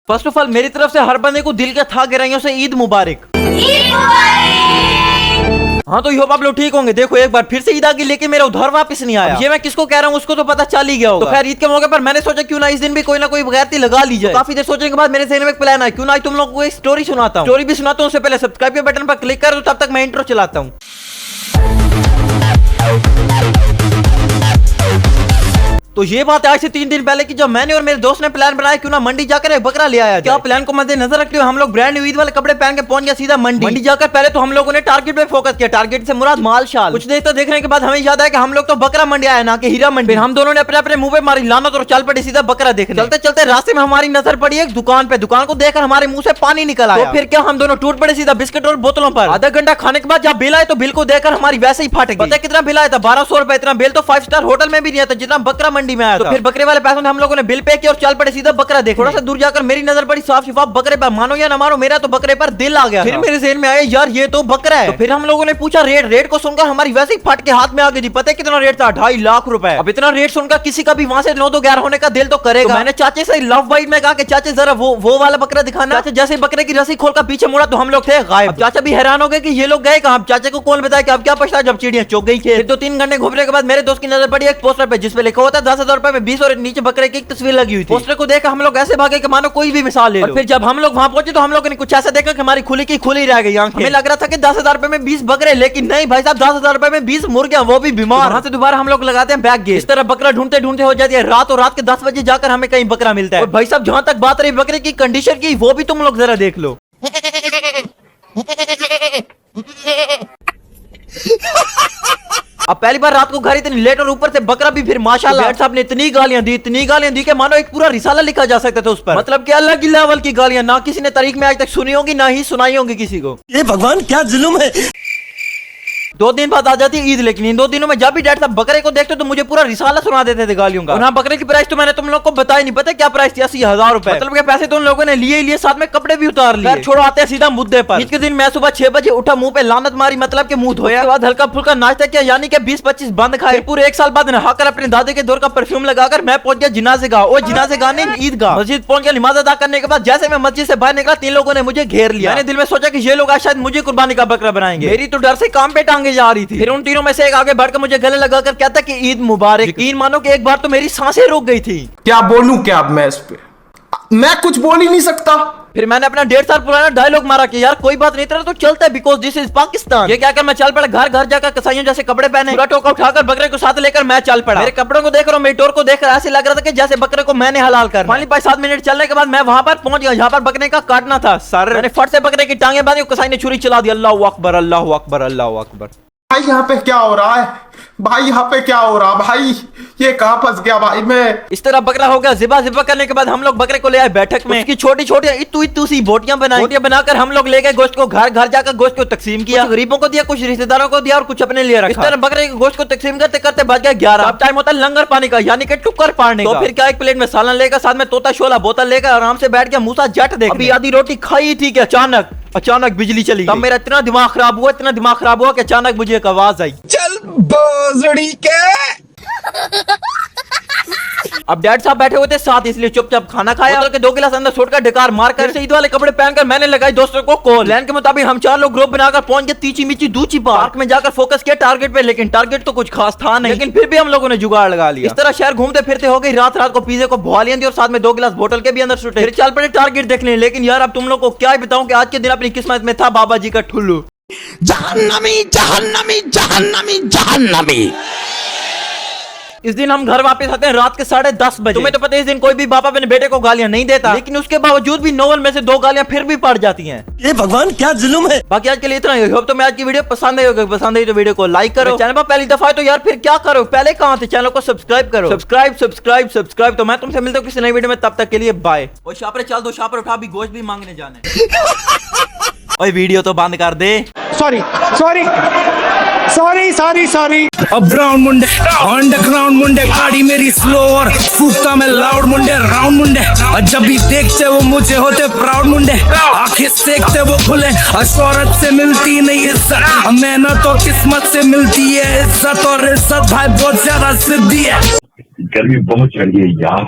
First of all मेरी तरफ से हर बंदे को दिल के था गहराइयों से ईद मुबारक। हाँ तो यो आप लोग ठीक होंगे। देखो एक बार फिर से ईद आ गई लेकिन मेरा उधार वापस नहीं आया। ये मैं किसको कह रहा हूँ उसको तो पता चल ही गया होगा। तो खैर ईद के मौके पर मैंने सोचा क्यों ना इस दिन भी कोई ना कोई बगैरती लगा ली जाए। तो काफी देर सोचने के बाद मेरे ज़हन में एक प्लान आया, क्यों ना तुम लोग को एक स्टोरी सुनाता हूँ। स्टोरी भी सुनाता हूँ उससे पहले सब्सक्राइब के बटन पर क्लिक कर दो, तब तक मैं इंट्रो चलाता हूँ। तो ये बात है आज से 3 दिन पहले की, जब मैंने और मेरे दोस्त ने प्लान बनाया क्यों ना मंडी जाकर एक बकरा ले आया। क्या प्लान को मद्देनजर रखते हुए हम लोग ब्रांड न्यू ईद वाले कपड़े पहन के पहुंच गया सीधा मंडी जाकर पहले तो हम लोगों ने टारगेट पे फोकस किया। टारगेट से मुराद माल शाल। कुछ देर तक देखने के बाद हमें याद आया कि हम लोग तो बकरा मंडी आया ना कि हीरा मंडी। हम दोनों ने अपने अपने मुंह पे मारी लानत और चल पड़े सीधा बकरा देखने। चलते चलते रास्ते में हमारी नजर पड़ी एक दुकान पे। दुकान को देखकर हमारे मुंह से पानी निकल आया। तो फिर क्या हम दोनों टूट पड़े सीधा बिस्किट और बोतलों पर। आधा घंटा खाने के बाद जब बिल आया तो बिल को देखकर हमारी वैसे ही फट गई। पता कितना बिल आया था? 1200 रुपए। इतना बिल तो 5 स्टार होटल में भी नहीं आता जितना बकरा मंडी में आया था। फिर बकरे वाले पैसों से हम लोगों ने बिल पे किया और चल पड़े सीधा बकरा देखने। थोड़ा सा दूर जाकर मेरी नजर पड़ी साफ शिफाफ बकरे पर। मानो या ना मानो मेरा तो बकरे पर दिल आ गया। फिर मेरे ज़हन में आया यार ये तो बकरा है। तो फिर हम लोगों ने पूछा रेट। रेट को सुनकर हमारी वैसे ही फट के हाथ में आ गई थी। पता है कितना रेट था? 2.5 लाख रुपए। अब इतना रेट सुनकर किसी का भी वहां से 9-11 होने का दिल तो करेगा। तो मैंने चाचे से लव बाइट में कहा कि चाचे जरा वो वाला बकरा दिखाना। चाचा जैसे बकरे की रस्सी खोलकर पीछे मुड़ा तो हम लोग थे गायब। चाचा भी हैरान हो गए कि ये लोग गए कहां। चाचे को कौन बताया कि अब क्या पछता जब चिड़िया चौक गई। फिर तो 3 घंटे घूमने के बाद मेरे दोस्त की नजर पड़ी एक पोस्टर पे जिसपे लिखा होता 10,000 रुपए में 20 और नीचे बकरे की एक तस्वीर लगी हुई थी। पोस्टर को देखकर हम लोग ऐसे भागे कि मानो कोई भी मिसाल ले लो। और फिर जब हम लोग वहां पहुंचे तो हम लोगों ने कुछ ऐसा देखा कि हमारी खुली की खुली रह गई आंखें। हमें लग रहा था कि 10,000 रुपए में 20 बकरे, लेकिन नहीं भाई साहब 10,000 रुपए में 20 मुर्गियां, वो भी बीमार। वहां से दोबारा हम लोग लगाते हैं बैग गेट। इस तरह बकरा ढूंढते ढूंढते हो जाती है रात, और रात के 10 बजे जाकर हमें कहीं बकरा मिलता है। और भाई साहब जहां तक बात रही बकरे की कंडीशन की, वो भी तुम लोग जरा देख लो। अब पहली बार रात को घर इतनी लेट और ऊपर से बकरा भी। फिर माशाल्लाह साहब ने इतनी गालियां दी कि मानो एक पूरा रिसाला लिखा जा सकता था उस पर। मतलब कि अलग ही लेवल की गालियां, ना किसी ने तारीख में आज तक सुनी होगी ना ही सुनाई होगी किसी को। ये भगवान क्या जुल्म है। 2 दिन बाद आ जाती है ईद, लेकिन इन 2 दिनों में जब भी डैड साहब बकरे को देखते तो मुझे पूरा रिसाला सुना देते थे गालियों का। और हाँ, बकरे की प्राइस तो मैंने तुम लोग को बताई नहीं। पता क्या प्राइस थी? 80,000 रुपए। मतलब के पैसे तो उन लोगों ने लिए साथ में कपड़े भी उतार लिए। छोड़ो आते हैं सीधा मुद्दे पर। ईद के दिन मैं सुबह 6 बजे उठा, मुंह पे लानत मारी, मतलब के मुंह धोया, बाद हल्का फुल्का नाश्ता किया, यानी कि 20-25 बंद खाए। पूरे 1 साल बाद नहाकर अपने दादे के दौर का परफ्यूम लगाकर मैं पहुंच गया जिनाज़े गाह। और जिनाज़े गाह ने ईदगाह मस्जिद पहुंच गया। नमाज अदा करने के बाद जैसे मैं मस्जिद से बाहर निकला 3 लोगों ने मुझे घेर लिया। मैंने दिल में सोचा कि ये लोग आज शायद मुझे कुर्बानी का बकरा बनाएंगे। मेरी तो डर से काम पे टांगे जा रही थी। फिर उन तीनों में से एक आगे बढ़कर मुझे गले लगाकर कहता कि ईद मुबारक। यकीन मानो कि एक बार तो मेरी सांसें रुक गई थी। क्या बोलूं क्या अब मैं इस पे? मैं कुछ बोल ही नहीं सकता। फिर मैंने अपना 1.5 साल पुराना डायलॉग मारा कि यार कोई बात नहीं, तेरा तो चलता है बिकॉज दिस इज पाकिस्तान। ये क्या कर मैं चल पड़ा घर घर जाकर कसाईयों जैसे कपड़े पहने, पूरा टोका उठाकर बकरे को साथ लेकर मैं चल पड़ा। मेरे कपड़ों को देखकर, मेरे टोर को देखकर ऐसे लग रहा था कि जैसे बकरे को मैंने हलाल कर। फाइनली 5-7 मिनट चलने के बाद मैं वहां पर पहुंच गया जहां पर बकरे का काटना था। सर मैंने फट से बकरे की टांगे बांधी, कसाई ने छुरी चला दी। अल्लाह अकबर अल्लाह अकबर अल्लाह अकबर। भाई यहाँ पे क्या हो रहा है? भाई यहाँ पे क्या हो रहा भाई? ये कहाँ फंस गया भाई मैं? इस तरह बकरा हो गया। जिबा करने के बाद हम लोग बकरे को ले आए बैठक में। उसकी छोटी छोटी इतू सी बोटियां बनाई। बोटियां बनाकर हम लोग ले गए गोश्त को घर घर जाकर गोश्त को तकसीम किया। गरीबों को दिया, कुछ रिश्तेदारों को दिया और कुछ अपने लिए रखा। इस तरह बकरे के गोश्त को तकसीम करते करते बच गया 11। अब टाइम होता है लंगर पानी का, यानी कि टुक्कर पाड़ने का। तो फिर क्या एक प्लेट में सालन लेकर साथ में तोता शोला बोतल लेकर आराम से बैठ गया मूसा जट देख। अभी आधी रोटी खाई थी कि अचानक बिजली चली। तब मेरा इतना दिमाग खराब हुआ कि अचानक मुझे एक आवाज आई, चल बोजड़ी के। अब डैड साहब बैठे हुए थे साथ, इसलिए चुपचाप खाना खाया। बोतल के 2 गिलास अंदर छोड़कर डकार मारकर ईद वाले कपड़े पहनकर मैंने लगाई दोस्तों को कॉल। प्लान के मुताबिक हम 4 लोग ग्रुप बनाकर पहुंच गए तीची मीची दूची पार्क में जाकर फोकस किया टारगेट पे। लेकिन टारगेट तो कुछ खास था नहीं, लेकिन फिर भी हम लोगों ने जुगाड़ लगा लिया। इस तरह शहर घूमते फिरते हो गई रात को पिज्जे को भुआलियां दी और साथ में 2 गिलास बोतल के भी अंदर छूटे। फिर चल पड़े टारगेट देखने। लेकिन यार अब तुम लोग को क्या बताऊं कि आज के दिन अपनी किस्मत में था बाबा जी का ठुल्लू। जहन्नमी जहन्नमी जहन्नमी जहन्नमी। इस दिन हम घर वापस आते हैं रात के 10:30 बजे। तुम्हें तो पता है इस दिन कोई भी बाप अपने बेटे को गालियां नहीं देता, लेकिन उसके बावजूद भी नोवेल में से 2 गालियां फिर भी पड़ जाती हैं। ये भगवान क्या जुल्म है। बाकी आज के लिए इतना ही। होप तो मैं आज की वीडियो पसंद आई होगी। पसंद आई तो वीडियो को लाइक करो। चैनल पर पहली दफा है तो यार फिर क्या करो, पहले कहां थे? चैनल को सब्सक्राइब करो। सब्सक्राइब। तो मैं तुमसे मिलता हूँ किसी नई वीडियो में, तब तक के लिए बाय। और शापर चल दो, शापर उठा, भी गोश्त भी मांगने जाने। ओए वीडियो तो बंद कर दे। सॉरी अब ब्राउन मुंडे अंडरग्राउंड मुंडे, गाड़ी मेरी स्लो और फूका मैं लाउड मुंडे, राउंड मुंडे। और जब भी देखते वो मुझे होते प्राउड मुंडे, आंखें सेकते वो खुले। शोहरत से मिलती नहीं इज्जत, मेहनत और किस्मत से मिलती है इज्जत। और इज्जत भाई बहुत ज्यादा सिद्धि है। गर्मी बहुत चढ़ गई यार।